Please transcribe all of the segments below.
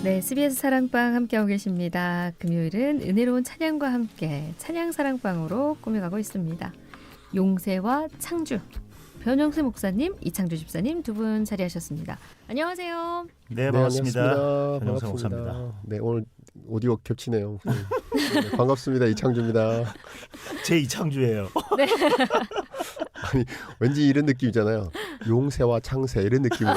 네, CBS 사랑방 함께하고 계십니다. 금요일은 은혜로운 찬양과 함께 찬양 사랑방으로 꾸며가고 있습니다. 용세와 창주, 변영세 목사님, 이창주 집사님 두 분 자리하셨습니다. 안녕하세요. 네, 반갑습니다. 변영세 목사입니다. 네, 오늘 오디오 겹치네요. 네, 반갑습니다. 이창주입니다. 제 이창주예요. 네. 아니, 왠지 이런 느낌이잖아요. 용세와 창세 이런 느낌으로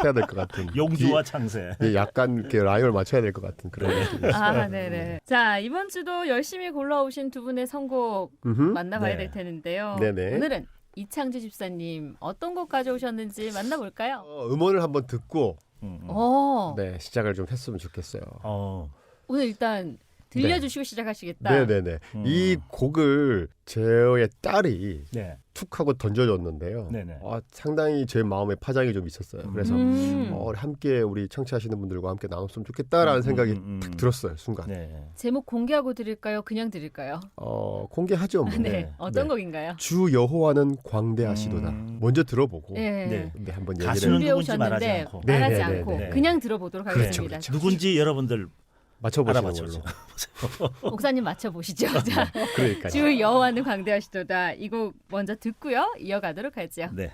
해야 될 것 같은. 용주와 창세. 네, 약간 이렇게 라임을 맞춰야 될 것 같은 그런 느낌이었어요. 아, 네네. 자, 이번 주도 열심히 골라오신 두 분의 선곡 만나봐야 될 텐데요. 네네. 오늘은 이창주 집사님 어떤 곡 가져오셨는지 만나볼까요? 음원을 한번 듣고 네. 시작을 좀 했으면 좋겠어요. 오늘 일단 들려주시고 시작하시겠다. 네네네. 이 곡을 저의 딸이 네. 툭 하고 던져줬는데요. 네네. 상당히 제 마음에 파장이 좀 있었어요. 그래서 함께 우리 청취하시는 분들과 함께 나눴으면 좋겠다라는 생각이 딱 들었어요. 순간. 네. 제목 공개하고 드릴까요? 그냥 드릴까요? 공개하죠. 뭐. 네. 어떤 곡인가요? 주 여호와는 광대하시도다. 먼저 들어보고 네. 네, 한번 얘기를 가수는 누군지 말하지 준비해 않고. 오셨는데 말하지 네, 않고 네, 네. 그냥 들어보도록 그렇죠, 하겠습니다. 그렇죠. 누군지 여러분들 맞춰보시는 걸로. 알아맞혀보세요. 목사님 맞춰보시죠. 자, 그러니까요. 주 여호와는 광대하시도다. 이 곡 먼저 듣고요. 이어가도록 하죠. 네.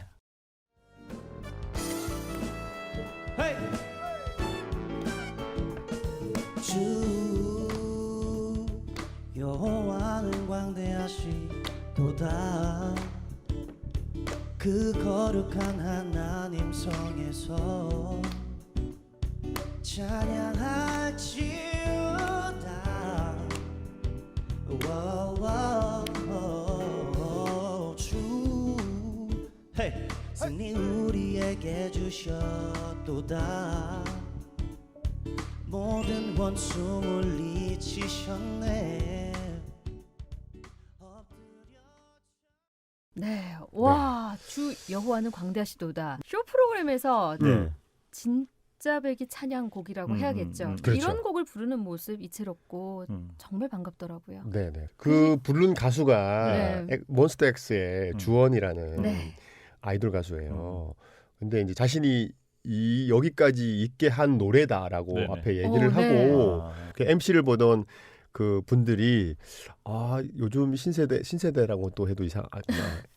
주 여호와는 광대하시도다. 그 거룩한 하나님 성에서 찬양할지어다. 주 승리 우리에게 주셨도다. 모든 원수 물리치셨네. 네, 와, 주 여호와는 광대하시도다. 쇼 프로그램에서 진짜 배기 찬양곡이라고 해야겠죠. 그렇죠. 이런 곡을 부르는 모습 이채롭고 정말 반갑더라고요. 네네. 그 부른 가수가 네. 몬스타엑스의 주원이라는 네. 아이돌 가수예요. 근데 이제 자신이 여기까지 있게 한 노래다라고 네네. 앞에 얘기를 네. 하고 그 MC를 보던 그 분들이 요즘 신세대라고 또 해도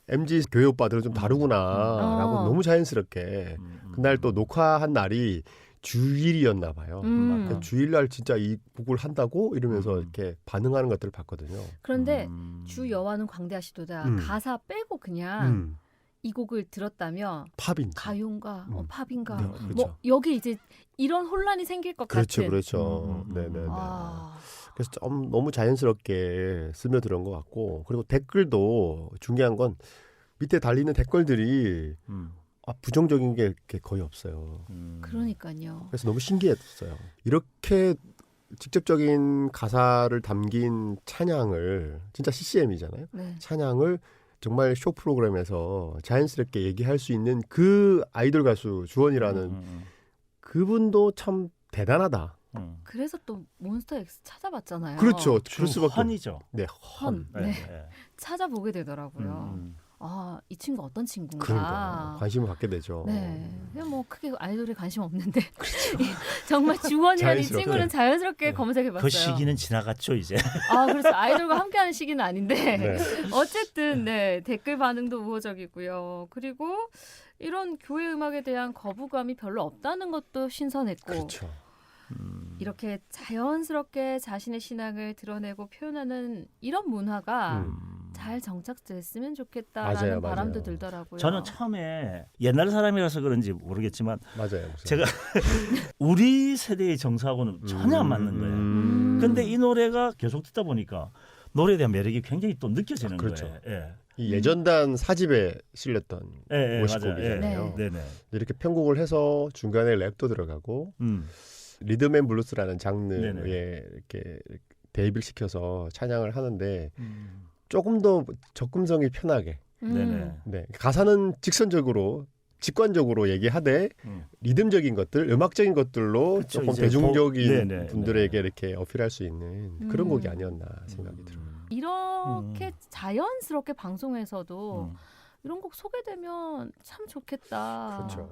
MZ 교회 오빠들은 좀 다르구나라고 너무 자연스럽게 그날 또 녹화한 날이 주일이었나 봐요. 그러니까 주일날 진짜 이 곡을 한다고 이러면서 이렇게 반응하는 것들을 봤거든요. 그런데 주 여호와는 광대하시도다. 가사 빼고 그냥 이 곡을 들었다면 팝인지 가요인가 팝인가 네, 그렇죠. 뭐 여기 이제 이런 혼란이 생길 것 같은. 그렇죠. 네네네. 아. 그래서 좀 너무 자연스럽게 스며들은 것 같고, 그리고 댓글도 중요한 건 밑에 달리는 댓글들이 부정적인 게 거의 없어요. 그러니까요. 그래서 너무 신기했어요. 이렇게 직접적인 가사를 담긴 찬양을, 진짜 CCM이잖아요. 네. 찬양을 정말 쇼 프로그램에서 자연스럽게 얘기할 수 있는 그 아이돌 가수 주원이라는 그분도 참 대단하다. 그래서 또 몬스타엑스 찾아봤잖아요. 그렇죠. 그럴 수밖에. 헌이죠. 네, 헌. 네. 네. 찾아보게 되더라고요. 아, 이 친구 어떤 친구인가. 그러니까 관심을 갖게 되죠. 네. 그냥 뭐 크게 아이돌에 관심 없는데 정말 주원이라는 이 친구는 자연스럽게 검색해봤어요. 그 시기는 지나갔죠 이제. 아, 그렇죠. 아이돌과 함께하는 시기는 아닌데 네. 어쨌든 댓글 반응도 우호적이고요. 그리고 이런 교회 음악에 대한 거부감이 별로 없다는 것도 신선했고. 그렇죠. 이렇게 자연스럽게 자신의 신앙을 드러내고 표현하는 이런 문화가 잘 정착됐으면 좋겠다라는 맞아요. 바람도 들더라고요. 저는 처음에 옛날 사람이라서 그런지 모르겠지만 맞아요. 제가 우리 세대의 정서하고는 전혀 안 맞는 거예요. 근데 이 노래가 계속 듣다 보니까 노래에 대한 매력이 굉장히 또 느껴지는 그렇죠. 거예요. 예. 이 예전단 4집에 실렸던 맞아요. 워시곡이잖아요. 네네. 이렇게 편곡을 해서 중간에 랩도 들어가고 리듬 앤 블루스라는 장르에 네네. 이렇게 대입을 시켜서 찬양을 하는데 조금 더 접근성이 편하게. 네네. 네. 가사는 직관적으로 얘기하되 리듬적인 것들, 음악적인 것들로 그쵸, 조금 이제 대중적인 네네. 분들에게 이렇게 어필할 수 있는 그런 곡이 아니었나 생각이 들어요. 이렇게 자연스럽게 방송에서도 이런 곡 소개되면 참 좋겠다. 그렇죠.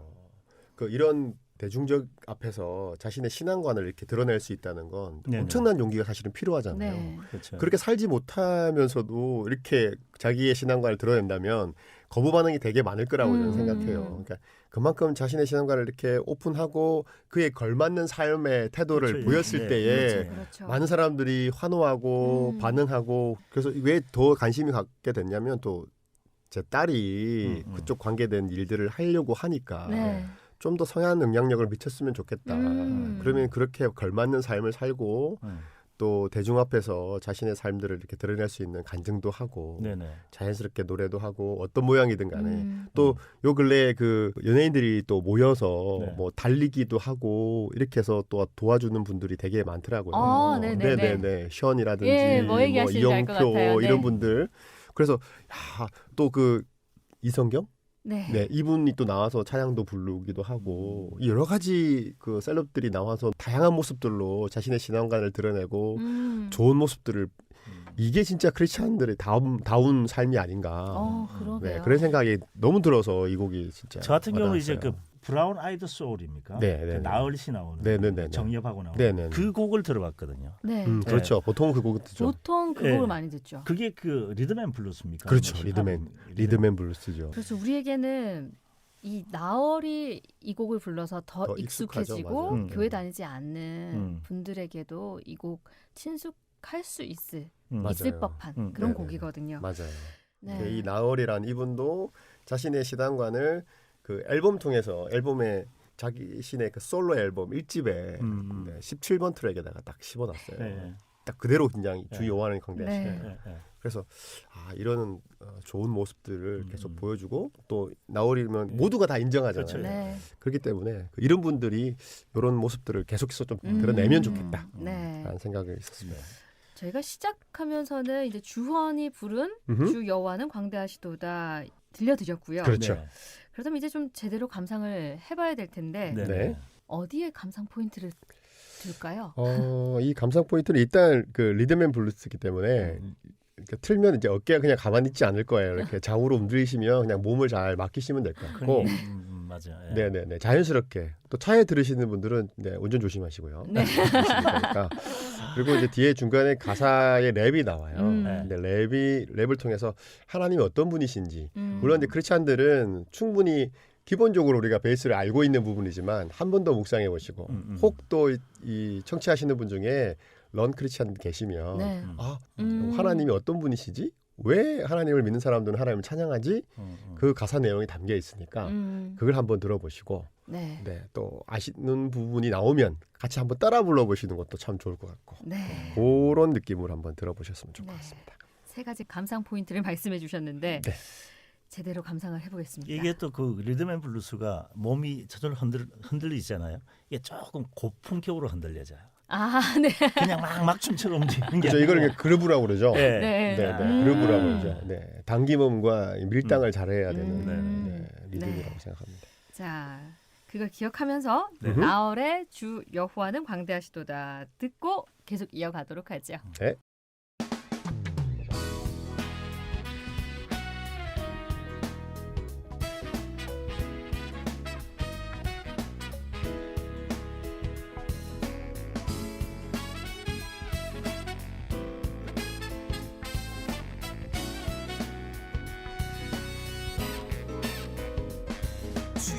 이런 대중적 앞에서 자신의 신앙관을 이렇게 드러낼 수 있다는 건 네네. 엄청난 용기가 사실은 필요하잖아요. 네. 그렇죠. 그렇게 살지 못하면서도 이렇게 자기의 신앙관을 드러낸다면 거부 반응이 되게 많을 거라고 저는 생각해요. 그러니까 그만큼 자신의 신앙관을 이렇게 오픈하고 그에 걸맞는 삶의 태도를 그렇죠. 보였을 네. 때에 그렇죠. 많은 사람들이 환호하고 반응하고 그래서 왜 더 관심이 갖게 됐냐면 또 제 딸이 그쪽 관계된 일들을 하려고 하니까 네. 좀 더 성향 영향력을 미쳤으면 좋겠다. 그러면 그렇게 걸맞는 삶을 살고 또 대중 앞에서 자신의 삶들을 이렇게 드러낼 수 있는 간증도 하고 네네. 자연스럽게 노래도 하고 어떤 모양이든 간에 또 요 근래에 그 연예인들이 또 모여서 네. 뭐 달리기도 하고 이렇게 해서 또 도와주는 분들이 되게 많더라고요. 아, 네네네. 네네네. 션이라든지 예, 뭐 얘기하시는지 알것 이영표 같아요. 네. 이런 분들. 그래서 또 그 이성경 네. 네, 이분이 또 나와서 찬양도 부르기도 하고 여러 가지 그 셀럽들이 나와서 다양한 모습들로 자신의 신앙관을 드러내고 좋은 모습들을 이게 진짜 크리스찬들의 다운 삶이 아닌가. 그러게요. 네, 그런 생각이 너무 들어서 이 곡이 진짜. 저 같은 경우는 이제 와닿았어요. 그 브라운 아이드 소울입니까? 네, 그 네, 네. 나얼 씨 나오는 네네네. 정엽하고 나오는 네네네. 그 곡을 들어봤거든요. 네. 그렇죠. 보통 그 곡을 듣죠. 보통 그 예. 곡을 많이 듣죠. 그게 그 리듬앤 블루스입니까? 그렇죠. 뭐 리듬앤 블루스죠. 그래서 우리에게는 이 나얼이 이 곡을 불러서 더 더 익숙하죠. 익숙해지고 맞아요. 교회 다니지 않는 음. 분들에게도 이 곡 친숙할 수 있을 맞아요. 법한 그런 네네. 곡이거든요. 맞아요. 네. 이 나얼이란 이분도 자신의 신앙관을 그 앨범 통해서 앨범에 자신의 그 솔로 앨범 1집에 17번 트랙에다가 딱 씹어놨어요. 네. 딱 그대로 그냥 주 네. 요한을 광대하시네. 네. 네, 네. 그래서 이런 좋은 모습들을 계속 보여주고 또 나얼이면 모두가 다 인정하잖아요. 그렇죠. 네. 그렇기 때문에 이런 분들이 이런 모습들을 계속해서 좀 드러내면 좋겠다. 네. 라는 생각이 있었습니다. 저희가 시작하면서는 이제 주헌이 부른 주 여호와는 광대하시도다 들려드렸고요. 그렇죠. 네. 그렇다면 이제 좀 제대로 감상을 해봐야 될 텐데 네. 네. 어디에 감상 포인트를 둘까요? 이 감상 포인트는 일단 그 리듬앤 블루스이기 때문에 이렇게 틀면 이제 어깨가 그냥 가만히 있지 않을 거예요. 이렇게 좌우로 움직이시면 그냥 몸을 잘 맡기시면 될 것 같고. 맞아요. 예. 네네네. 자연스럽게 또 차에 들으시는 분들은 네, 운전 조심하시고요. 네. 그러니까. 그리고 이제 뒤에 중간에 가사에 랩이 나와요. 네. 근데 랩을 통해서 하나님이 어떤 분이신지 음. 물론 이제 크리스찬들은 충분히 기본적으로 우리가 베이스를 알고 있는 부분이지만 한 번 더 묵상해 보시고 혹 또 이 청취하시는 분 중에 런 크리스찬 계시면 네. 하나님이 어떤 분이시지? 왜 하나님을 믿는 사람들은 하나님을 찬양하지? 그 가사 내용이 담겨 있으니까 그걸 한번 들어보시고 네. 네, 또 아시는 부분이 나오면 같이 한번 따라 불러보시는 것도 참 좋을 것 같고 네. 그런 느낌으로 한번 들어보셨으면 좋을 것 네. 같습니다. 세 가지 감상 포인트를 말씀해 주셨는데 네. 제대로 감상을 해보겠습니다. 이게 또 그 리듬앤 블루스가 몸이 저절로 흔들리잖아요. 이게 조금 고품격으로 흔들려져요. 아, 네. 그냥 막 춤처럼 움직이는 게 그렇죠. 이걸 아니고. 이제 그루브라고 그러죠. 네. 네. 네, 그루브라고 그러죠. 네, 당김음과 밀당을 잘해야 되는 네. 리듬이라고 네. 생각합니다. 자, 그걸 기억하면서 네. 나얼의 주 여호와는 광대하시도다 듣고 계속 이어가도록 하죠. 네. 주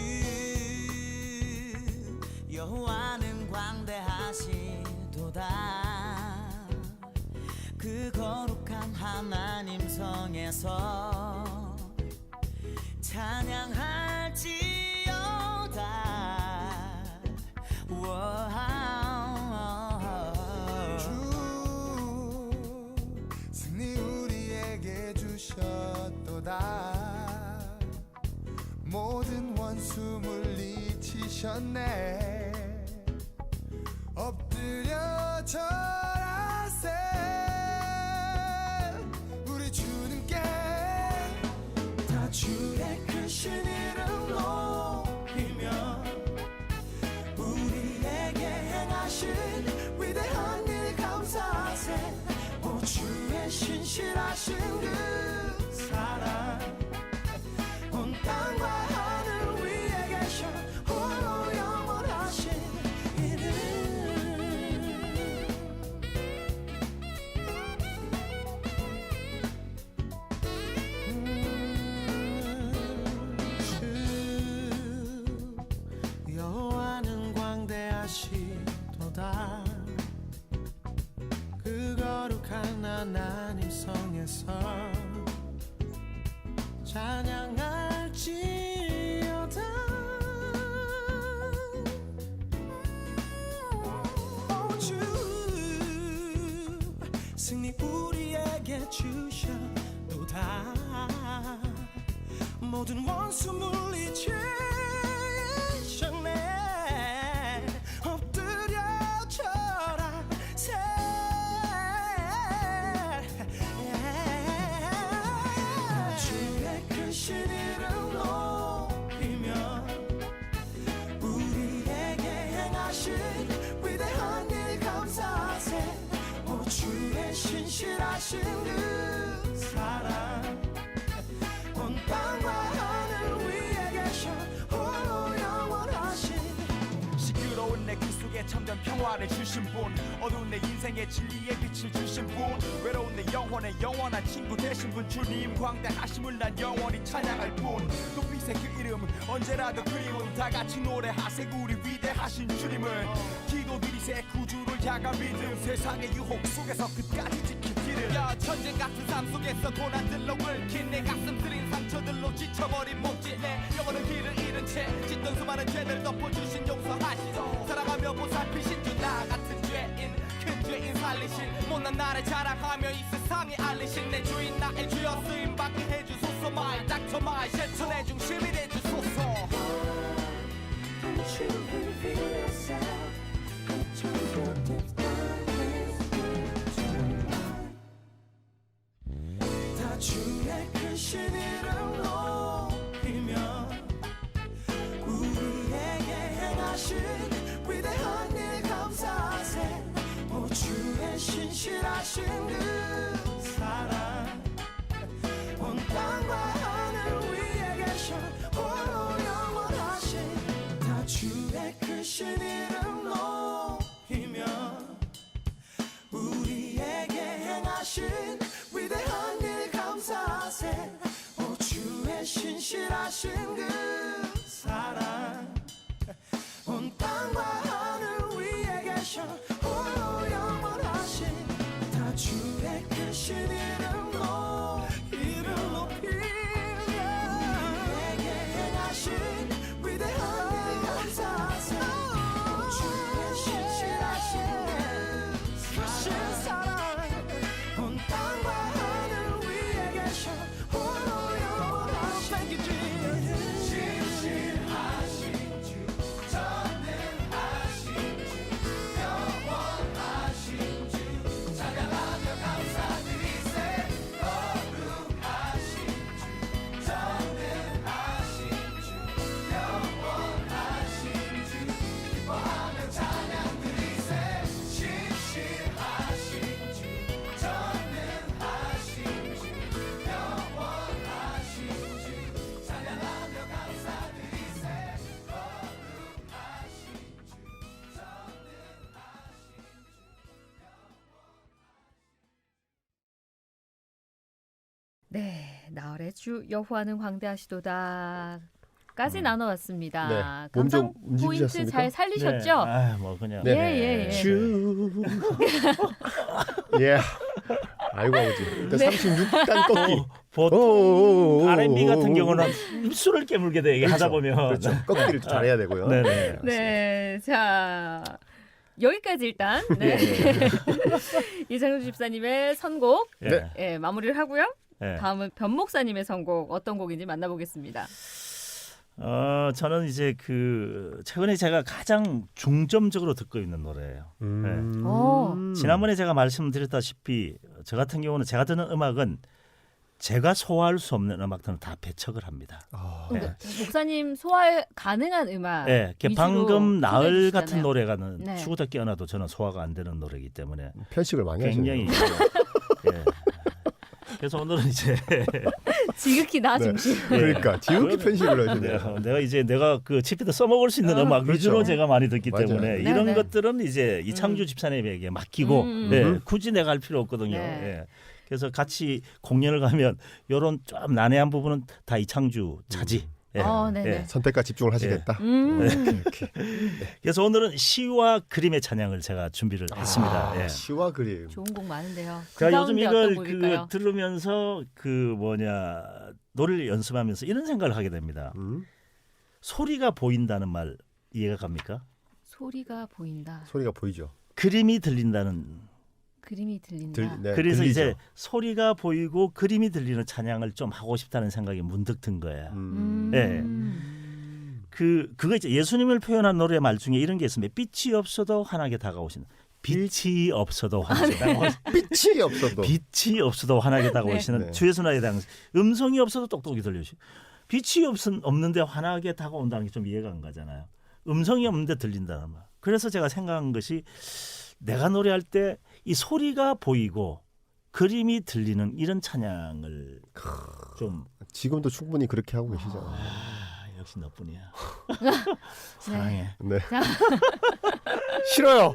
여호와는 광대하시도다 그 거룩한 하나님 성에서 찬양할지어다 주 승리 우리에게 주셨도다 모든 원수 물리치셨네 엎드려 절하세 우리 주님께 다 주의 크신 이름 높이며 우리에게 행하신 위대한 일 감사하세 오 주의 신실하신 그 사랑 온 땅과 하늘 위에 계셔 홀로 영원하시네 인도하시도다. 그 거룩한 하나님 성에서 찬양할지어다. 주 승리 우리에게 주셨도다. 모든 원수 물리치셨네. 엎드려 절하 세. 주의 크신 이름 높이며 우리에게 행하신 위대한 일 감사하세. 오 주의 신실하신 그 사랑 온 땅과 하늘 위에 계셔 홀로 영원하신. 시끄러운 내 그 속에 참된 평화를 주신 분, 어두운 내 인생의 진리의 빛을 주신 분, 외로운 내 영혼의 영원한 친구 되신 분, 주님 광대하심을 난 영원히 찬양할 뿐. 높이세 그 이름 언제라도 그리운 다 같이 노래하세 우리 위대하신 주님을. 기도드리세 구주를 향한 믿음, 세상의 유혹 속에서 끝까지 지킬 길을. 야 천재 같은 삶 속에서 고난들로 긁힌 내 가슴 쓰린 상처들로 지쳐버린 몸짓, 내 영혼은 길을 잃은 채 짓던 수많은 죄들 덮어주신 용서하시고 사랑하며 보살피신 주. 나 같은 죄인 큰 죄인 살리신 못난 나를 자랑하며 이 세상에 알리신 내 주인 나의 주여 쓰임받게 해주소서. 마이 닥터 마이 쉘터 내 중심이 돼주소서. Don't you reveal yourself until your deep 다 주의 크신 이름 높이며 우리에게 행하신 위대한 일 감사하세. 오 주의 신실하신 그 사랑 온 땅과 하늘 위에 계셔 홀로 영원하신. 다 주의 크신 이름 높이며 우리에게 행하신 위대한 일 감사하세. 오 주의 신실하신 그 사랑 온 땅과 하늘 위에 계셔 홀로 영원하신. 다 주의 크신 이름 높이며 우리에게 행하신 위대한 일 감사하세. 오 주의 신실하신 그 사랑 온 땅과 하늘 위에 계셔 홀로 영원하신. Thank you, Jesus. 신실하신 주 전능하신 주 영원하신 주 찬양하며 감사드리세. 거룩하신 주 전능하신 주 영원하신 주 기뻐하며 찬양드리세. 신실하신 주 전능하신 주 영원하신 주 찬양하며 감사드리세. 거룩하신 주 네, 나월의 주 여호와는 광대하시도다. 까지 나눠왔습니다. 네, 몸좀 감상 포인트 움직이셨습니까? 잘 살리셨죠? 네. 아, 뭐 그냥. 네. 예. 주. 예. 아이고 아버지. 일단 네. 36단 꺾기. 보통 R&B 같은 경우는 입술을 깨물게 돼, 이게 하다 보면. 그렇죠. 꺾기를 좀 잘해야 되고요. 네네. 네, 자 여기까지 일단 네. 이창조 집사님의 선곡 예. 예, 마무리를 하고요. 예. 다음은 변 목사님의 선곡 어떤 곡인지 만나보겠습니다. 저는 이제 그 최근에 제가 가장 중점적으로 듣고 있는 노래예요. 지난번에 제가 말씀드렸다시피 저 같은 경우는 제가 듣는 음악은 제가 소화할 수 없는 음악들은 다 배척을 합니다. 그러니까 목사님 소화 가능한 음악. 네, 위주로 방금 나을 소개해 같은 주시잖아요. 노래가는 네. 추구다 깨어나도 저는 소화가 안 되는 노래이기 때문에 편식을 많이 굉장히 하시네요. 예. 그래서 오늘은 이제 지극히 나 네. 중심. 그러니까 지극히 편식을 하시네요. 내가 이제 내가 그 집에다 써먹을 수 있는 음악 그렇죠. 위주로 제가 많이 듣기 맞아요. 때문에 네, 이런 네. 것들은 이제 이창주 집사님에게 맡기고 굳이 내가 할 필요 없거든요. 네. 예. 그래서 같이 공연을 가면 이런 좀 난해한 부분은 다 이창주 차지 예. 네네. 예. 선택과 집중을 하시겠다. 이렇게. 그래서 오늘은 시와 그림의 찬양을 제가 준비를 했습니다. 예. 시와 그림. 좋은 곡 많은데요. 그 제가 요즘 가운데 이걸 어떤 곡일까요? 들으면서 노래를 연습하면서 이런 생각을 하게 됩니다. 소리가 보인다는 말 이해가 갑니까? 소리가 보인다. 소리가 보이죠. 그림이 들린다는. 그림이 들린다. 네, 그래서 들리죠. 이제 소리가 보이고 그림이 들리는 찬양을 좀 하고 싶다는 생각이 문득 든 거예요. 예. 그거 이제 예수님을 표현한 노래 말 중에 이런 게 있습니다. 빛이 없어도 환하게 다가오신다. 빛이 없어도 환하게 다가오신다. 빛이 없어도. 빛이 없어도 환하게 다가오시는 네. 주 예수나에 대한 음성이 없어도 똑똑히 들려주시. 빛이 없는데 환하게 다가온다는 게 좀 이해가 안 가잖아요. 음성이 없는데 들린다는 말. 그래서 제가 생각한 것이 내가 노래할 때 이 소리가 보이고 그림이 들리는 이런 찬양을 좀 지금도 충분히 그렇게 하고 계시잖아요. 역시 너뿐이야. 사랑해. 네. 싫어요.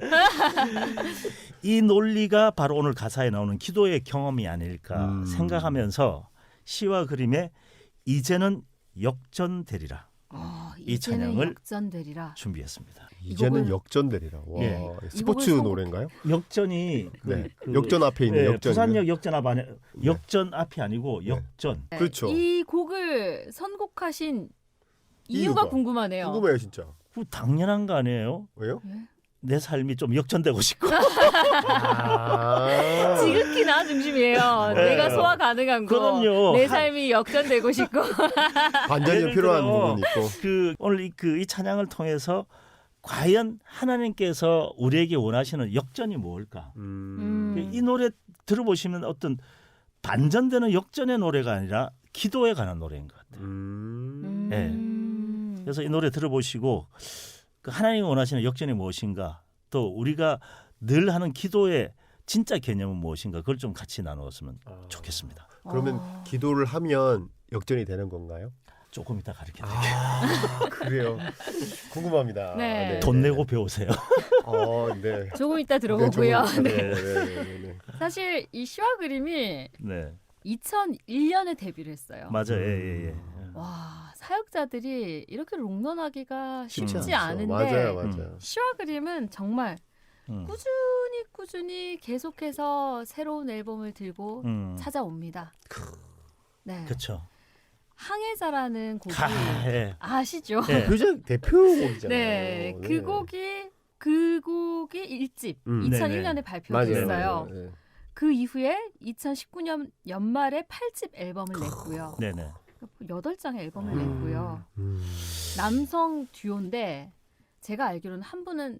이 논리가 바로 오늘 가사에 나오는 기도의 경험이 아닐까 생각하면서 시와 그림에 이제는 역전되리라 이 이제는 찬양을 역전되리라. 준비했습니다. 이제는 곡을- 역전되리라. 와, 예. 스포츠 이 곡을 노래인가요? 역전이 네. 역전 앞에 있는 역전. 부산역 역전 앞 안에 역전 앞이 아니고 역전. 네. 그렇죠. 이 곡을 선곡하신 이유가 이유가 궁금하네요. 궁금해요, 진짜. 그 당연한 거 아니에요? 왜요? 내 삶이 좀 역전되고 싶고 아. 지극히 나 중심이에요. 네. 내가 소화 가능한 거. 그럼요. 내 삶이 역전되고 싶고. 반전이 예를 필요한 들어 부분이 있고. 오늘 이 찬양을 통해서 과연 하나님께서 우리에게 원하시는 역전이 뭘까? 이 노래 들어보시면 어떤 반전되는 역전의 노래가 아니라 기도에 관한 노래인 것 같아요. 그래서 이 노래 들어보시고 그 하나님이 원하시는 역전이 무엇인가, 또 우리가 늘 하는 기도의 진짜 개념은 무엇인가, 그걸 좀 같이 나누었으면 좋겠습니다. 그러면 기도를 하면 역전이 되는 건가요? 조금 이따 가르쳐 드릴게요. 그래요. 궁금합니다. 네. 돈 내고 배우세요. 네. 조금 이따 들어보고요. 네, 네. 네. 사실 이 시와 그림이 네, 2001년에 데뷔를 했어요. 맞아요. 예. 와, 사역자들이 이렇게 롱런하기가 쉽지 쉽지 않은데 맞아요. 시와 그림은 정말 꾸준히 계속해서 새로운 앨범을 들고 찾아옵니다. 네. 그렇죠. 항해자라는 곡이 예. 아시죠? 예. 대표곡이잖아요. 네, 그 곡이 1집 2001년에 발표됐어요. 맞아요. 네. 그 이후에 2019년 연말에 8집 앨범을 냈고요. 네네. 8장의 앨범을 냈고요. 남성 듀오인데 제가 알기로는 한 분은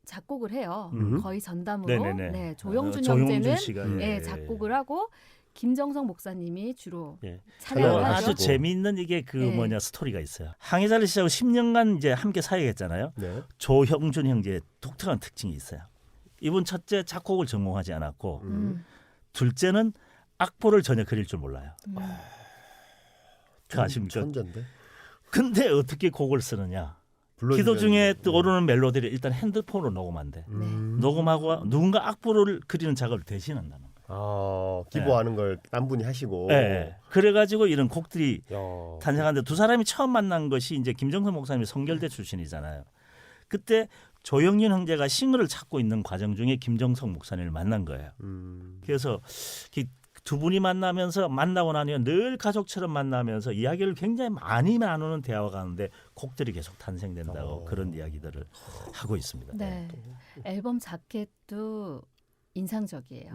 작곡을 해요. 거의 전담으로. 네네네. 네, 조영준 조용준 형제는 씨가 네, 작곡을 하고 김정성 목사님이 주로 예. 찬양을 찬양을 하죠. 아주 재미있는 이게 네. 스토리가 있어요. 항해자를 시작하고 10년간 이제 함께 사역했잖아요. 네. 조형준 형제의 독특한 특징이 있어요. 이분 첫째 작곡을 전공하지 않았고 둘째는 악보를 전혀 그릴 줄 몰라요. 그 아십니까? 천재인데. 근데 어떻게 곡을 쓰느냐? 기도 중에 떠오르는 멜로디를 일단 핸드폰으로 녹음한대. 네. 녹음하고 누군가 악보를 그리는 작업을 대신한다는 거예요. 기부하는 걸 딴 분이 하시고. 네. 그래가지고 이런 곡들이 야. 탄생하는데 두 사람이 처음 만난 것이 이제 김정선 목사님이 성결대 출신이잖아요. 그때 조영윤 형제가 싱글을 찾고 있는 과정 중에 김정석 목사님을 만난 거예요. 그래서 두 분이 만나고 나면 늘 가족처럼 만나면서 이야기를 굉장히 많이 나누는 대화가 가는데 곡들이 계속 탄생된다고 그런 이야기들을 하고 있습니다. 네. 앨범 자켓도 인상적이에요.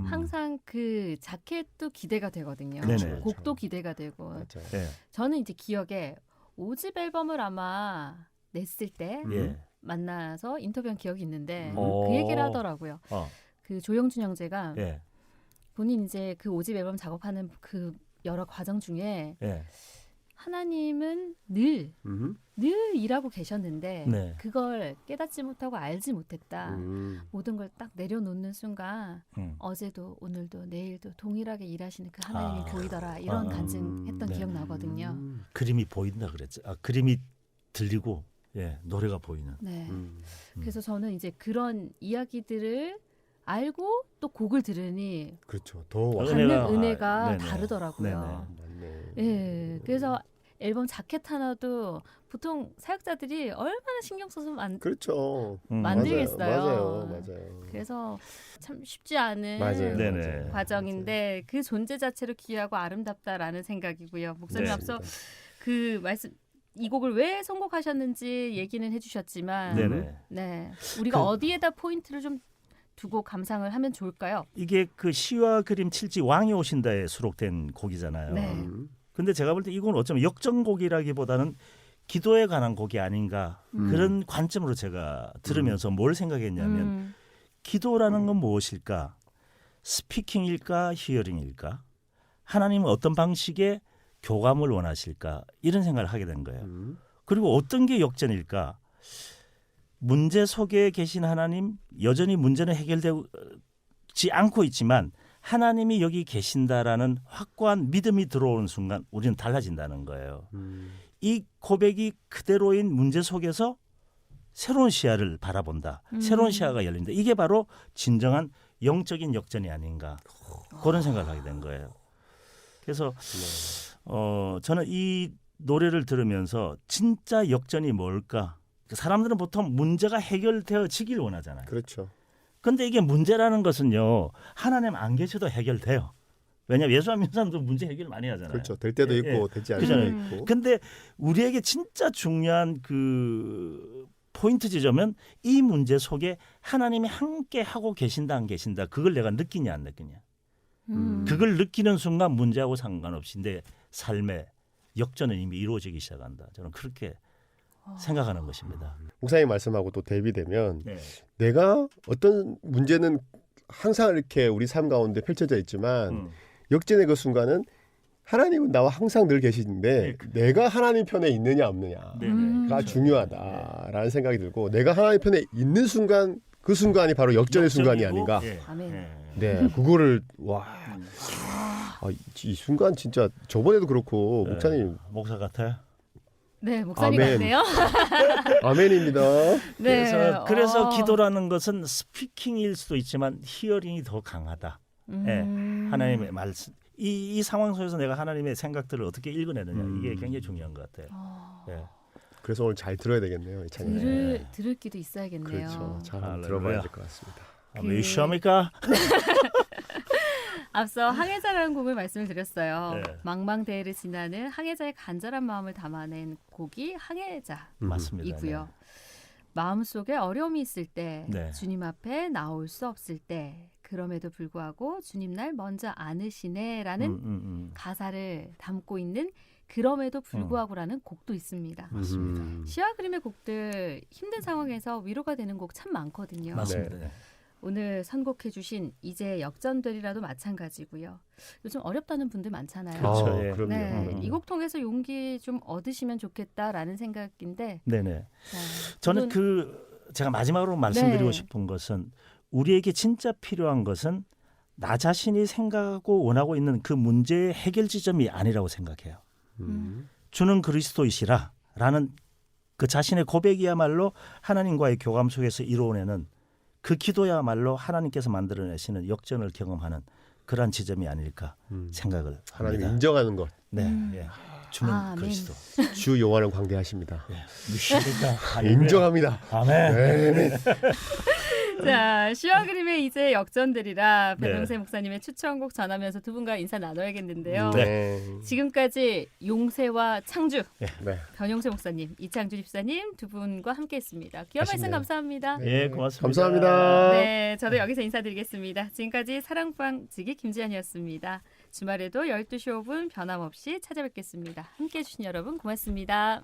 항상 그 자켓도 기대가 되거든요. 네네. 곡도 기대가 되고. 맞아요. 네. 저는 이제 기억에 5집 앨범을 아마 냈을 때 예. 만나서 인터뷰한 기억이 있는데 오. 그 얘기를 하더라고요. 어. 그 조영준 형제가 예. 본인 이제 그 5집 앨범 작업하는 그 여러 과정 중에 예. 하나님은 늘 일하고 계셨는데 네. 그걸 깨닫지 못하고 알지 못했다. 음. 모든 걸 딱 내려놓는 순간 어제도 오늘도 내일도 동일하게 일하시는 그 하나님이 보이더라. 이런 간증했던 네. 기억 나거든요. 그림이 보인다 그랬죠. 그림이 들리고 노래가 보이는. 네. 그래서 저는 이제 그런 이야기들을 알고 또 곡을 들으니 그렇죠. 더 와. 받는 은혜가- 은혜가 네네. 다르더라고요. 맞네. 예. 그래서 앨범 자켓 하나도 보통 사역자들이 얼마나 신경 써서 그렇죠. 만들겠어요. 맞아요. 그래서 참 쉽지 않은 맞아요. 네네. 과정인데 그 존재 자체로 귀하고 아름답다라는 생각이고요. 목사님 네. 앞서 그 말씀 이 곡을 왜 선곡하셨는지 얘기는 해주셨지만 네네. 네 우리가 그- 어디에다 포인트를 좀 두고 감상을 하면 좋을까요? 이게 그 시와 그림 칠지 왕이 오신다에 수록된 곡이잖아요. 네. 근데 제가 볼 때 이건 어쩌면 역전곡이라기보다는 기도에 관한 곡이 아닌가 그런 관점으로 제가 들으면서 뭘 생각했냐면 기도라는 건 무엇일까? 스피킹일까? 히어링일까? 하나님은 어떤 방식의 교감을 원하실까? 이런 생각을 하게 된 거예요. 그리고 어떤 게 역전일까? 문제 속에 계신 하나님, 여전히 문제는 해결되지 않고 있지만 하나님이 여기 계신다라는 확고한 믿음이 들어오는 순간 우리는 달라진다는 거예요. 이 고백이 그대로인 문제 속에서 새로운 시야를 바라본다. 새로운 시야가 열린다. 이게 바로 진정한 영적인 역전이 아닌가. 그런 생각을 하게 된 거예요. 그래서 저는 이 노래를 들으면서 진짜 역전이 뭘까? 사람들은 보통 문제가 해결되어지길 원하잖아요. 그렇죠. 근데 이게 문제라는 것은요. 하나님 안 계셔도 해결돼요. 왜냐하면 예수 안 믿는 사람도 문제 해결 많이 하잖아요. 그렇죠. 될 때도 예, 있고 예. 되지 않을 때도 그렇잖아요. 있고. 근데 우리에게 진짜 중요한 그 포인트 지점은 이 문제 속에 하나님이 함께 하고 계신다 안 계신다 그걸 내가 느끼냐 안 느끼냐. 그걸 느끼는 순간 문제하고 상관없이 내 삶의 역전은 이미 이루어지기 시작한다. 저는 그렇게 생각하는 것입니다. 목사님 말씀하고 또 대비되면 네. 내가 어떤 문제는 항상 이렇게 우리 삶 가운데 펼쳐져 있지만 역전의 그 순간은 하나님은 나와 항상 늘 계시는데 내가 하나님 편에 있느냐 없느냐가 네, 네. 중요하다라는 생각이 들고 내가 하나님 편에 있는 순간 그 순간이 바로 역전의 순간이 역전이고, 아닌가. 예. 아멘. 예. 네, 그거를 와, 이 순간 진짜 저번에도 그렇고 목사님 목사 같아요. 네, 목사님 아멘. 같네요. 아멘입니다. 네. 그래서 기도라는 것은 스피킹일 수도 있지만 히어링이 더 강하다. 예. 하나님의 말씀. 이 상황 속에서 내가 하나님의 생각들을 어떻게 읽어내느냐 이게 굉장히 중요한 것 같아요. 예. 그래서 오늘 잘 들어야 되겠네요. 이 찬양. 들을 기도 있어야겠네요. 그렇죠. 잘 한번 할렐루야. 들어봐야 될 것 같습니다. 미션입니까? 앞서 항해자라는 곡을 말씀을 드렸어요. 네. 망망대해를 지나는 항해자의 간절한 마음을 담아낸 곡이 항해자이고요. 맞습니다. 네. 마음속에 어려움이 있을 때, 네. 주님 앞에 나올 수 없을 때, 그럼에도 불구하고 주님 날 먼저 안으시네라는 가사를 담고 있는 그럼에도 불구하고라는 곡도 있습니다. 맞습니다. 시와 그림의 곡들 힘든 상황에서 위로가 되는 곡 참 많거든요. 맞습니다. 네. 오늘 선곡해 주신 이제 역전되리라도 마찬가지고요. 요즘 어렵다는 분들 많잖아요. 그렇죠. 예. 그럼요. 네, 이 곡 통해서 용기 좀 얻으시면 좋겠다라는 생각인데 네네. 저는 제가 마지막으로 말씀드리고 네. 싶은 것은 우리에게 진짜 필요한 것은 나 자신이 생각하고 원하고 있는 그 문제의 해결 지점이 아니라고 생각해요. 주는 그리스도이시라라는 그 자신의 고백이야말로 하나님과의 교감 속에서 이루어내는 그 기도야말로 하나님께서 만들어내시는 역전을 경험하는 그러한 지점이 아닐까 생각을 하나님 합니다. 인정하는 것. 네, 예. 주는 아멘. 그리스도. 주 용화는 광대하십니다. 예. 미십니까? 인정합니다. 아멘. 자, 시와 그림의 이제 역전되리라 네. 변용세 목사님의 추천곡 전하면서 두 분과 인사 나눠야겠는데요. 네. 지금까지 용세와 창주 네. 변용세 목사님, 이창주 집사님 두 분과 함께했습니다. 귀한 말씀 아쉽네요. 감사합니다. 예, 고맙습니다. 감사합니다. 네, 저도 여기서 인사드리겠습니다. 지금까지 사랑방 지기 김지연이었습니다. 주말에도 12시 5분 변함없이 찾아뵙겠습니다. 함께해 주신 여러분 고맙습니다.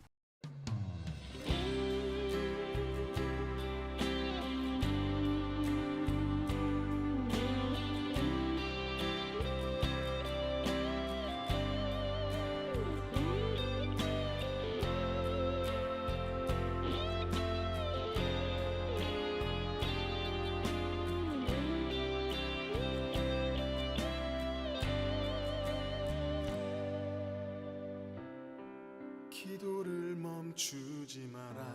기도를 멈추지 마라.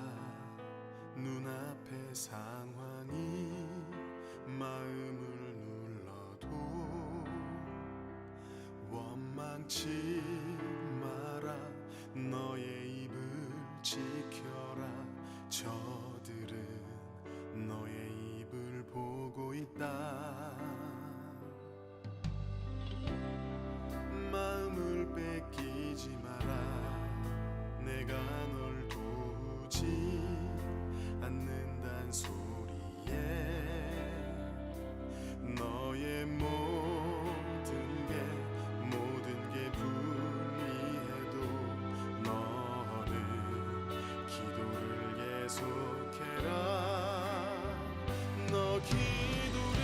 눈앞의 상황이 마음을 눌러도 원망치 마라. 너 기도를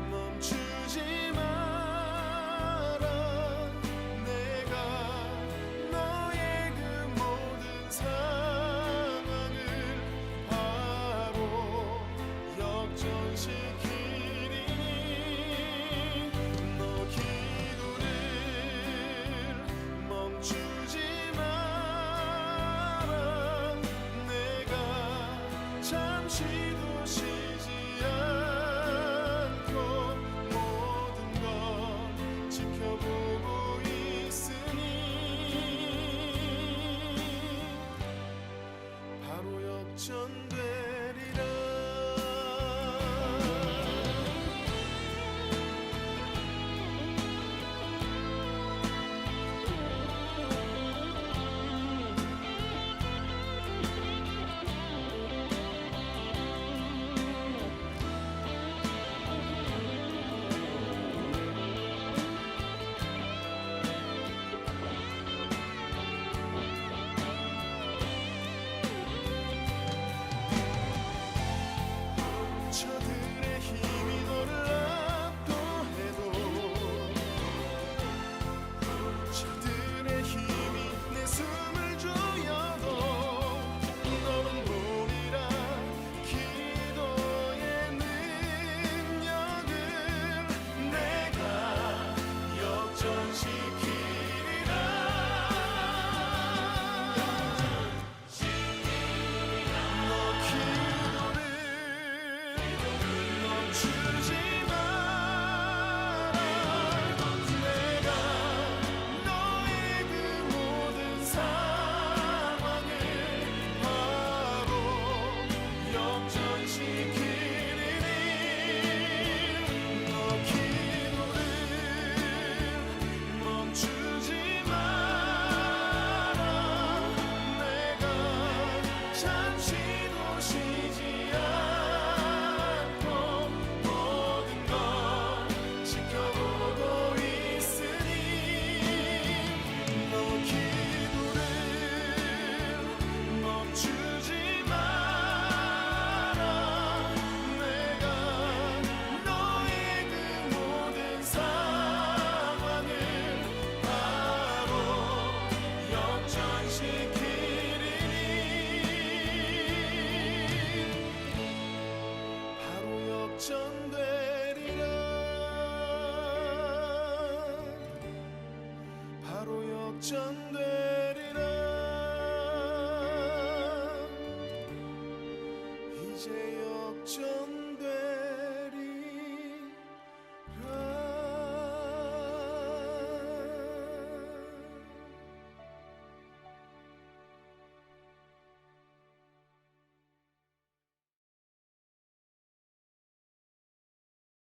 멈추지 마라. 내가 너의 그 모든 상황을 바로 역전시키리니 너 기도를 멈추지 마라. 내가 잠시도 쉬지 않고 모든 걸 지켜보고 있으니 바로 역전되리라. 저들의 힘이 너를 압도해도 저들의 힘이 내 숨을 조여도 너는 보리라. 기도의 능력을 내가 역전시키리라. 너 기도를 멈추지 마라. 내가 너의 그 모든 상황을 바로 역전시키리니 너 기도를 멈추지 마라. 내가 잠시도 쉬지 않고 모든 걸 지켜보고 있으니 너 기도를 멈추지 마라. 내가 너의 그 모든 상황을 바로 역전시키리니 바로 역전되리라. 바로 역전되리라. 이제 역전